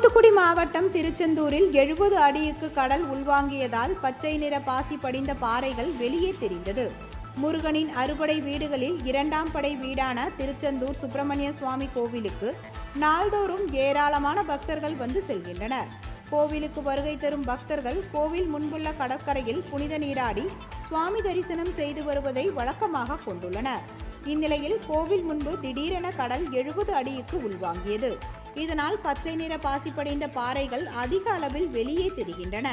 தூத்துக்குடி மாவட்டம் திருச்செந்தூரில் 70 அடிக்கு கடல் உள்வாங்கியதால் பச்சை நிற பாசி படிந்த பாறைகள் வெளியே தெரிந்தது. முருகனின் அறுபடை வீடுகளில் 2ஆம் படை வீடான திருச்செந்தூர் சுப்பிரமணிய சுவாமி கோவிலுக்கு நாள்தோறும் ஏராளமான பக்தர்கள் வந்து செல்கின்றனர். கோவிலுக்கு வருகை தரும் பக்தர்கள் கோவில் முன்புள்ள கடற்கரையில் புனித நீராடி சுவாமி தரிசனம் செய்து வருவதை வழக்கமாக கொண்டுள்ளனர். இந்நிலையில் கோவில் முன்பு திடீரென கடல் 70 அடிக்கு உள்வாங்கியது. இதனால் பச்சை நிற பாசி படிந்த பாறைகள் அதிக அளவில் வெளியே தெரிகின்றன.